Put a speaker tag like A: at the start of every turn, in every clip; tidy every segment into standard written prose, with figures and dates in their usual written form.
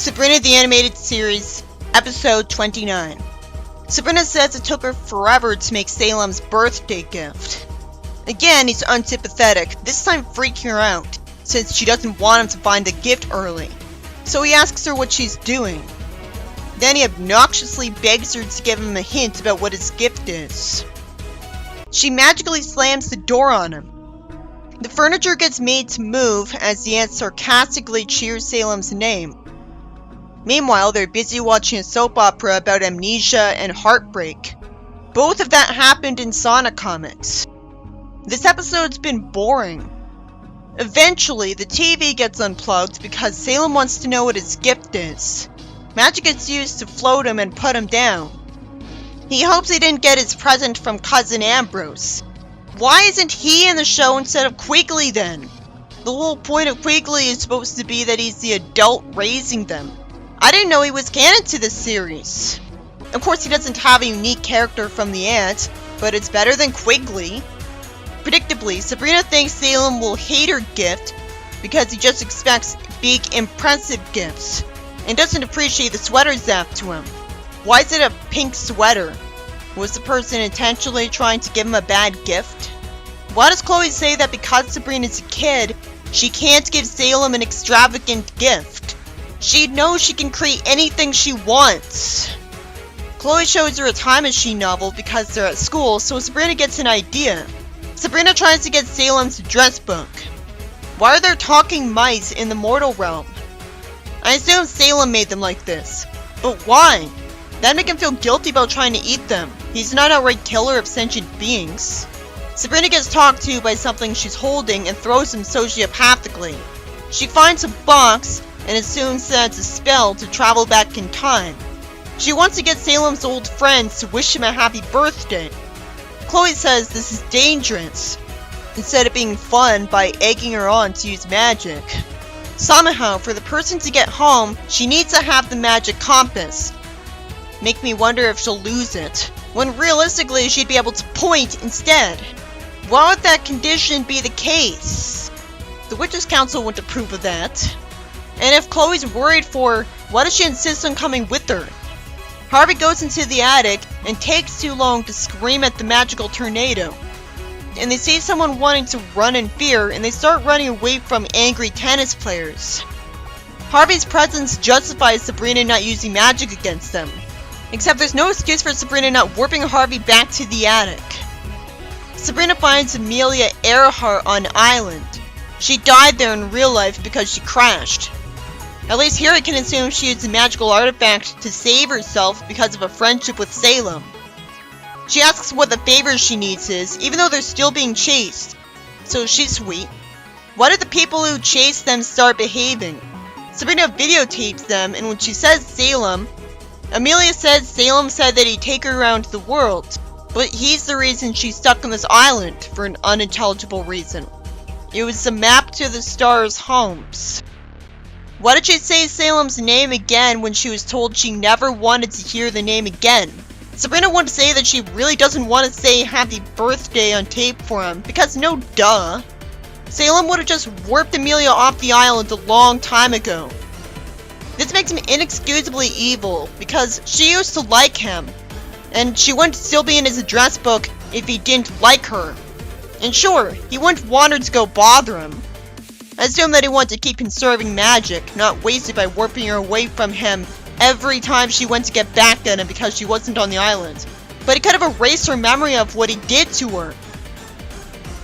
A: Sabrina the Animated Series, Episode 29. Sabrina says it took her forever to make Salem's birthday gift. Again, he's unsympathetic, this time freaking her out, since she doesn't want him to find the gift early. So he asks her what she's doing. Then he obnoxiously begs her to give him a hint about what his gift is. She magically slams the door on him. The furniture gets made to move as the aunt sarcastically cheers Salem's name. Meanwhile, they're busy watching a soap opera about amnesia and heartbreak. Both of that happened in Sonic comics. This episode's been boring. Eventually, the TV gets unplugged because Salem wants to know what his gift is. Magic gets used to float him and put him down. He hopes he didn't get his present from Cousin Ambrose. Why isn't he in the show instead of Quigley then? The whole point of Quigley is supposed to be that he's the adult raising them. I didn't know he was canon to this series. Of course, he doesn't have a unique character from the aunt, but it's better than Quigley. Predictably, Sabrina thinks Salem will hate her gift because he just expects big, impressive gifts and doesn't appreciate the sweater zapped to him. Why is it a pink sweater? Was the person intentionally trying to give him a bad gift? Why does Chloe say that because Sabrina's a kid, she can't give Salem an extravagant gift? She knows she can create anything she wants. Chloe shows her a time machine novel because they're at school, so Sabrina gets an idea. Sabrina tries to get Salem's address book. Why are there talking mice in the mortal realm? I assume Salem made them like this. But why? That'd make him feel guilty about trying to eat them. He's not an outright killer of sentient beings. Sabrina gets talked to by something she's holding and throws him sociopathically. She finds a box and assumes that it's a spell to travel back in time. She wants to get Salem's old friends to wish him a happy birthday. Chloe says this is dangerous, instead of being fun by egging her on to use magic. Somehow, for the person to get home, she needs to have the magic compass. Make me wonder if she'll lose it, when realistically she'd be able to point instead. Why would that condition be the case? The Witches' Council wouldn't approve of that. And if Chloe's worried for her, why does she insist on coming with her? Harvey goes into the attic and takes too long to scream at the magical tornado. And they see someone wanting to run in fear and they start running away from angry tennis players. Harvey's presence justifies Sabrina not using magic against them. Except there's no excuse for Sabrina not warping Harvey back to the attic. Sabrina finds Amelia Earhart on an island. She died there in real life because she crashed. At least here I can assume she used a magical artifact to save herself because of a friendship with Salem. She asks what the favor she needs is, even though they're still being chased. So she's sweet. Why did the people who chased them start behaving? Sabrina videotapes them, and when she says Salem, Amelia says Salem said that he'd take her around the world, but he's the reason she's stuck on this island for an unintelligible reason. It was the map to the stars' homes. Why did she say Salem's name again when she was told she never wanted to hear the name again? Sabrina wouldn't say that she really doesn't want to say happy birthday on tape for him, because no duh. Salem would have just warped Amelia off the island a long time ago. This makes him inexcusably evil, because she used to like him, and she wouldn't still be in his address book if he didn't like her. And sure, he wouldn't want her to go bother him. I assume that he wanted to keep conserving magic, not wasted by warping her away from him every time she went to get back at him because she wasn't on the island. But he could have erased her memory of what he did to her.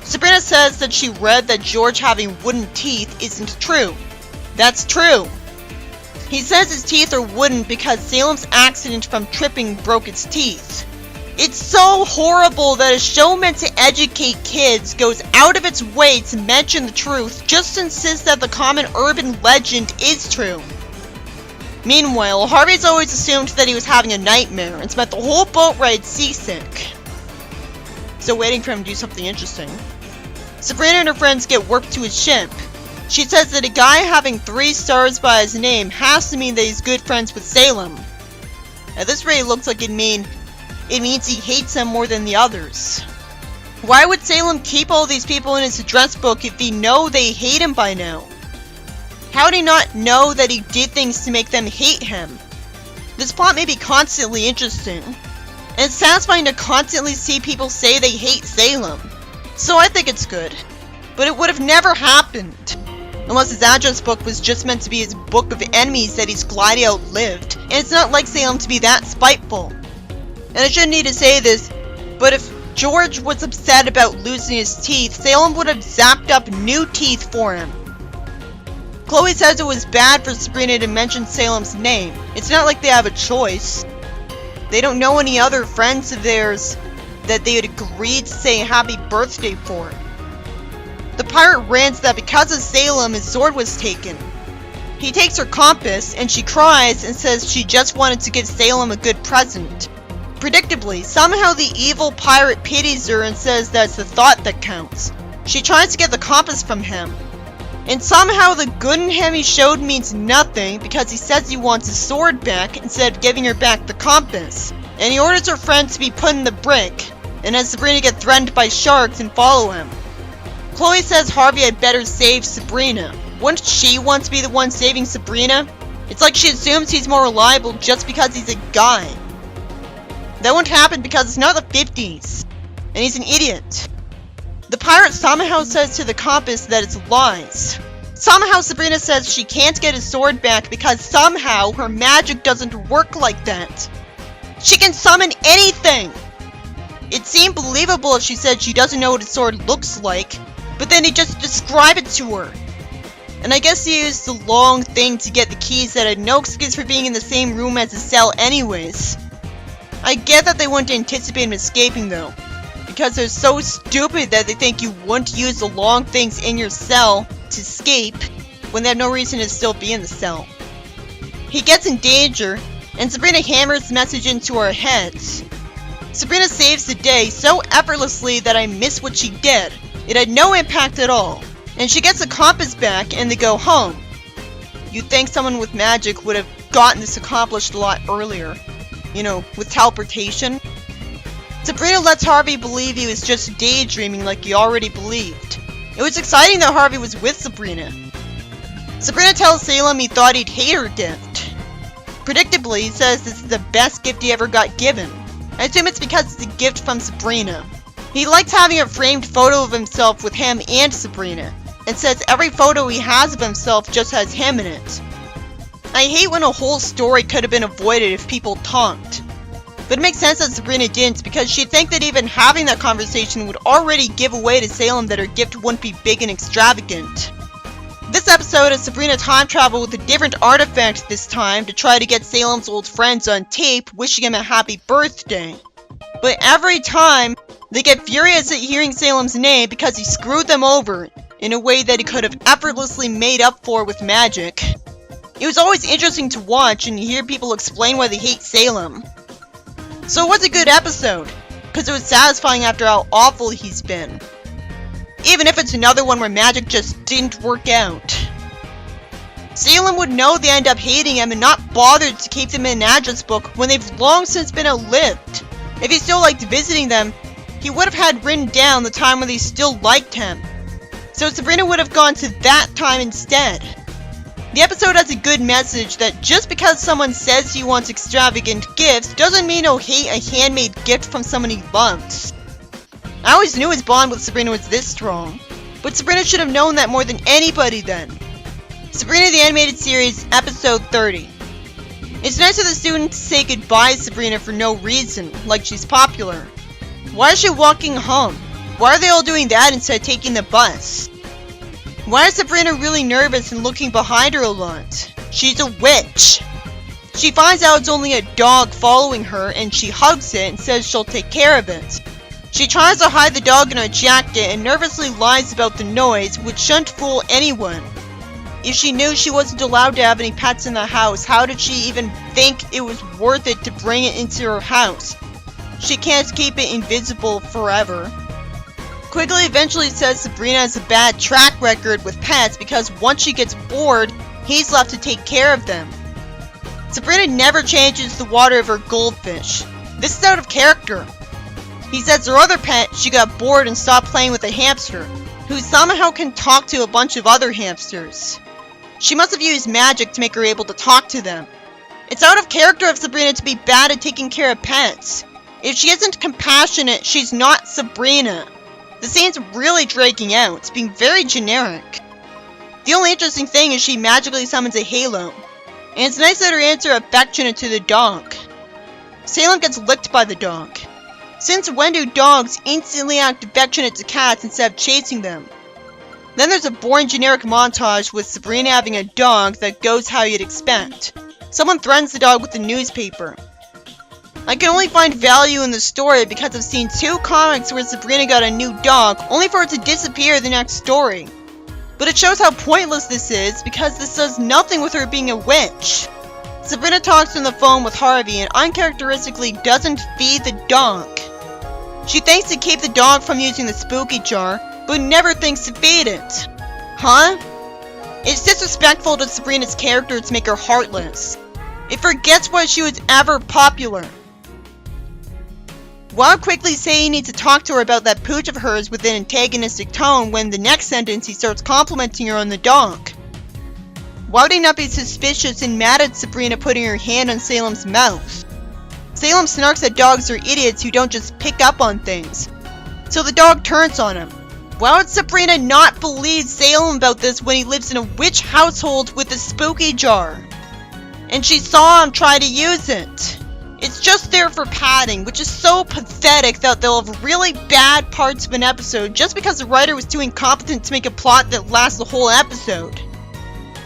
A: Sabrina says that she read that George having wooden teeth isn't true. That's true. He says his teeth are wooden because Salem's accident from tripping broke its teeth. It's so horrible that a show meant to educate kids goes out of its way to mention the truth just to insist that the common urban legend is true. Meanwhile, Harvey's always assumed that he was having a nightmare and spent the whole boat ride seasick. Still waiting for him to do something interesting. Sabrina and her friends get warped to his ship. She says that a guy having 3 stars by his name has to mean that he's good friends with Salem. At this rate, it looks like it means he hates them more than the others. Why would Salem keep all these people in his address book if he know they hate him by now? How would he not know that he did things to make them hate him? This plot may be constantly interesting, and it's satisfying to constantly see people say they hate Salem. So I think it's good. But it would have never happened. Unless his address book was just meant to be his book of enemies that he's gladly outlived, and it's not like Salem to be that spiteful. And I shouldn't need to say this, but if George was upset about losing his teeth, Salem would have zapped up new teeth for him. Chloe says it was bad for Sabrina to mention Salem's name. It's not like they have a choice. They don't know any other friends of theirs that they had agreed to say happy birthday for. The pirate rants that because of Salem, his sword was taken. He takes her compass, and she cries and says she just wanted to give Salem a good present. Predictably, somehow the evil pirate pities her and says that's the thought that counts. She tries to get the compass from him. And somehow the good in him he showed means nothing because he says he wants his sword back instead of giving her back the compass. And he orders her friend to be put in the brig, and has Sabrina get threatened by sharks and follow him. Chloe says Harvey had better save Sabrina. Wouldn't she want to be the one saving Sabrina? It's like she assumes he's more reliable just because he's a guy. That won't happen because it's not the 50s, and he's an idiot. The pirate somehow says to the compass that it's lies. Somehow Sabrina says she can't get his sword back because somehow her magic doesn't work like that. She can summon anything! It seemed believable if she said she doesn't know what his sword looks like, but then he just described it to her. And I guess he used the long thing to get the keys that had no excuse for being in the same room as his cell anyways. I get that they wouldn't anticipate him escaping though, because they're so stupid that they think you wouldn't use the long things in your cell to escape when they have no reason to still be in the cell. He gets in danger, and Sabrina hammers the message into our heads. Sabrina saves the day so effortlessly that I miss what she did. It had no impact at all. And she gets the compass back and they go home. You'd think someone with magic would have gotten this accomplished a lot earlier. You know, with teleportation. Sabrina lets Harvey believe he was just daydreaming like he already believed. It was exciting that Harvey was with Sabrina. Sabrina tells Salem he thought he'd hate her gift. Predictably, he says this is the best gift he ever got given. I assume it's because it's a gift from Sabrina. He likes having a framed photo of himself with him and Sabrina, and says every photo he has of himself just has him in it. I hate when a whole story could have been avoided if people talked. But it makes sense that Sabrina didn't, because she'd think that even having that conversation would already give away to Salem that her gift wouldn't be big and extravagant. This episode has Sabrina time travel with a different artifact this time to try to get Salem's old friends on tape wishing him a happy birthday. But every time, they get furious at hearing Salem's name because he screwed them over in a way that he could have effortlessly made up for with magic. It was always interesting to watch and hear people explain why they hate Salem. So it was a good episode, because it was satisfying after how awful he's been. Even if it's another one where magic just didn't work out. Salem would know they end up hating him and not bothered to keep them in an address book when they've long since been outlived. If he still liked visiting them, he would have had written down the time when they still liked him. So Sabrina would have gone to that time instead. The episode has a good message that just because someone says he wants extravagant gifts doesn't mean he'll hate a handmade gift from someone he loves. I always knew his bond with Sabrina was this strong, but Sabrina should have known that more than anybody then. Sabrina the Animated Series, Episode 30. It's nice of the students to say goodbye to Sabrina for no reason, like she's popular. Why is she walking home? Why are they all doing that instead of taking the bus? Why is Sabrina really nervous and looking behind her a lot? She's a witch. She finds out it's only a dog following her and she hugs it and says she'll take care of it. She tries to hide the dog in her jacket and nervously lies about the noise, which shouldn't fool anyone. If she knew she wasn't allowed to have any pets in the house, how did she even think it was worth it to bring it into her house? She can't keep it invisible forever. Quigley eventually says Sabrina has a bad track record with pets because once she gets bored, he's left to take care of them. Sabrina never changes the water of her goldfish. This is out of character. He says her other pet, she got bored and stopped playing with a hamster, who somehow can talk to a bunch of other hamsters. She must have used magic to make her able to talk to them. It's out of character of Sabrina to be bad at taking care of pets. If she isn't compassionate, she's not Sabrina. The scene's really dragging out, it's being very generic. The only interesting thing is she magically summons a halo. And it's nice that her hands are affectionate to the dog. Salem gets licked by the dog. Since when do dogs instantly act affectionate to cats instead of chasing them? Then there's a boring generic montage with Sabrina having a dog that goes how you'd expect. Someone threatens the dog with a newspaper. I can only find value in the story because I've seen 2 comics where Sabrina got a new dog only for it to disappear the next story. But it shows how pointless this is because this does nothing with her being a witch. Sabrina talks on the phone with Harvey and uncharacteristically doesn't feed the dog. She thinks to keep the dog from using the spooky jar, but never thinks to feed it. Huh? It's disrespectful to Sabrina's character to make her heartless. It forgets why she was ever popular. While quickly saying he needs to talk to her about that pooch of hers with an antagonistic tone when the next sentence he starts complimenting her on the dog. Why would he not be suspicious and mad at Sabrina putting her hand on Salem's mouth? Salem snarks that dogs are idiots who don't just pick up on things. So the dog turns on him. Why would Sabrina not believe Salem about this when he lives in a witch household with a spooky jar? And she saw him try to use it. It's just there for padding, which is so pathetic that they'll have really bad parts of an episode just because the writer was too incompetent to make a plot that lasts the whole episode.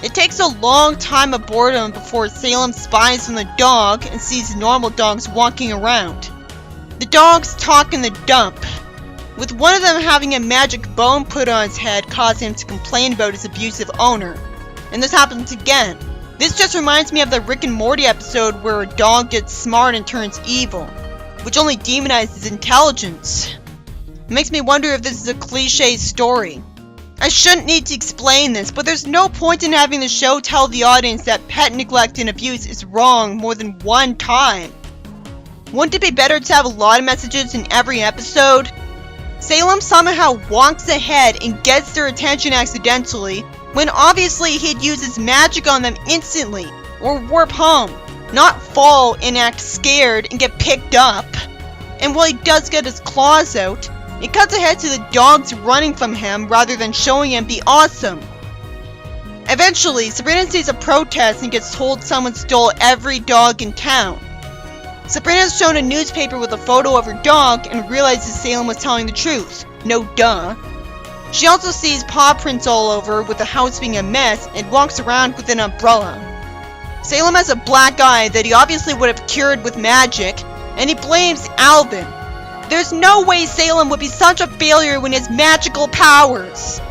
A: It takes a long time of boredom before Salem spies on the dog and sees normal dogs walking around. The dogs talk in the dump, with one of them having a magic bone put on his head causing him to complain about his abusive owner. And this happens again. This just reminds me of the Rick and Morty episode where a dog gets smart and turns evil, which only demonizes intelligence. It makes me wonder if this is a cliche story. I shouldn't need to explain this, but there's no point in having the show tell the audience that pet neglect and abuse is wrong more than one time. Wouldn't it be better to have a lot of messages in every episode? Salem somehow wonks ahead and gets their attention accidentally, when obviously he'd use his magic on them instantly, or warp home, not fall and act scared and get picked up. And while he does get his claws out, it cuts ahead to the dogs running from him rather than showing him be awesome. Eventually, Sabrina sees a protest and gets told someone stole every dog in town. Sabrina is shown a newspaper with a photo of her dog and realizes Salem was telling the truth. No duh. She also sees paw prints all over with the house being a mess and walks around with an umbrella. Salem has a black eye that he obviously would have cured with magic, and he blames Alvin. There's no way Salem would be such a failure when he has magical powers.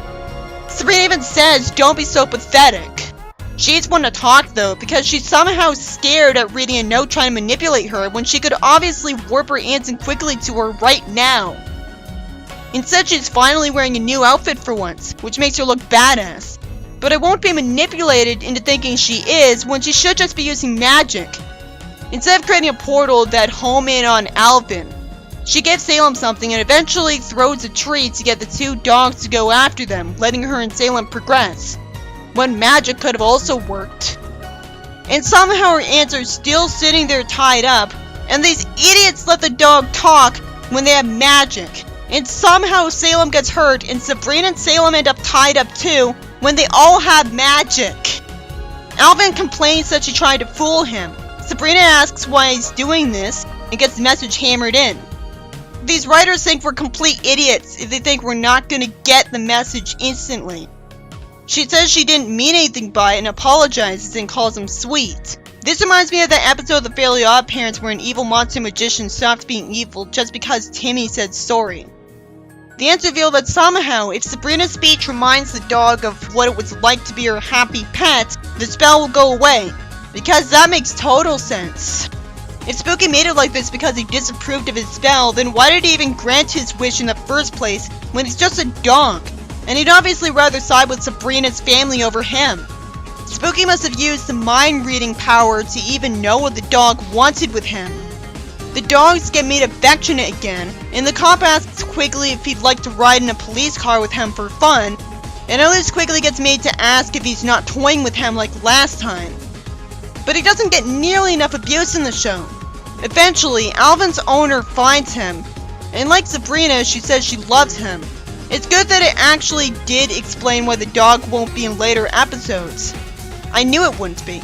A: Sabrina even says, "Don't be so pathetic." She's one to talk though, because she's somehow scared at reading a note trying to manipulate her when she could obviously warp her Anson quickly to her right now. Instead, she's finally wearing a new outfit for once, which makes her look badass. But I won't be manipulated into thinking she is when she should just be using magic. Instead of creating a portal that home in on Alvin, she gives Salem something and eventually throws a tree to get the 2 dogs to go after them, letting her and Salem progress. When magic could have also worked. And somehow her ants are still sitting there tied up, and these idiots let the dog talk when they have magic. And somehow Salem gets hurt and Sabrina and Salem end up tied up too when they all have magic. Alvin complains that she tried to fool him. Sabrina asks why he's doing this and gets the message hammered in. These writers think we're complete idiots if they think we're not going to get the message instantly. She says she didn't mean anything by it and apologizes and calls him sweet. This reminds me of that episode of The Fairly Odd Parents where an evil monster magician stopped being evil just because Timmy said sorry. The ants reveal that somehow, if Sabrina's speech reminds the dog of what it was like to be her happy pet, the spell will go away. Because that makes total sense. If Spooky made it like this because he disapproved of his spell, then why did he even grant his wish in the first place when he's just a dog? And he'd obviously rather side with Sabrina's family over him. Spooky must have used the mind-reading power to even know what the dog wanted with him. The dogs get made affectionate again, and the cop asks quickly if he'd like to ride in a police car with him for fun, and at least quickly gets made to ask if he's not toying with him like last time. But he doesn't get nearly enough abuse in the show. Eventually, Alvin's owner finds him, and like Sabrina, she says she loves him. It's good that it actually did explain why the dog won't be in later episodes. I knew it wouldn't be.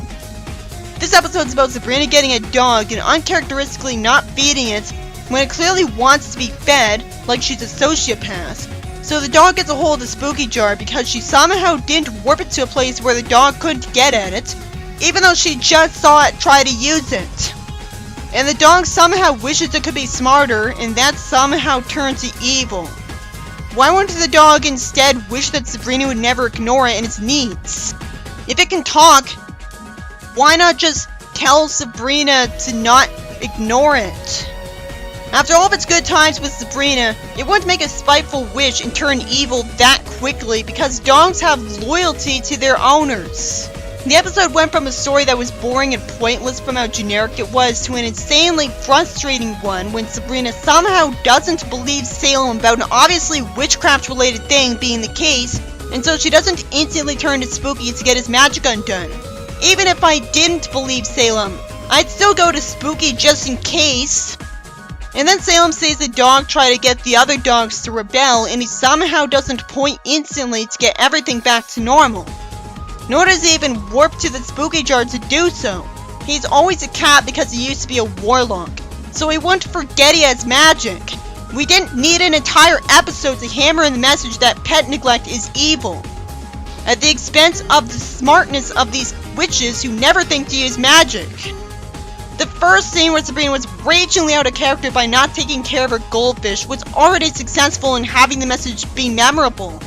A: This episode's about Sabrina getting a dog and uncharacteristically not feeding it when it clearly wants to be fed, like she's a sociopath. So the dog gets a hold of the spooky jar because she somehow didn't warp it to a place where the dog couldn't get at it, even though she just saw it try to use it. And the dog somehow wishes it could be smarter, and that somehow turns to evil. Why wouldn't the dog instead wish that Sabrina would never ignore it and its needs? If it can talk, why not just tell Sabrina to not ignore it? After all of its good times with Sabrina, it wouldn't make a spiteful wish and turn evil that quickly because dogs have loyalty to their owners. The episode went from a story that was boring and pointless from how generic it was to an insanely frustrating one when Sabrina somehow doesn't believe Salem about an obviously witchcraft-related thing being the case, and so she doesn't instantly turn to Spooky to get his magic undone. Even if I didn't believe Salem, I'd still go to Spooky just in case. And then Salem says the dog tried to get the other dogs to rebel, and he somehow doesn't point instantly to get everything back to normal. Nor does he even warp to the spooky jar to do so. He's always a cat because he used to be a warlock, so he wouldn't forget he has magic. We didn't need an entire episode to hammer in the message that pet neglect is evil, at the expense of the smartness of these witches who never think to use magic. The first scene where Sabrina was ragingly out of character by not taking care of her goldfish was already successful in having the message be memorable.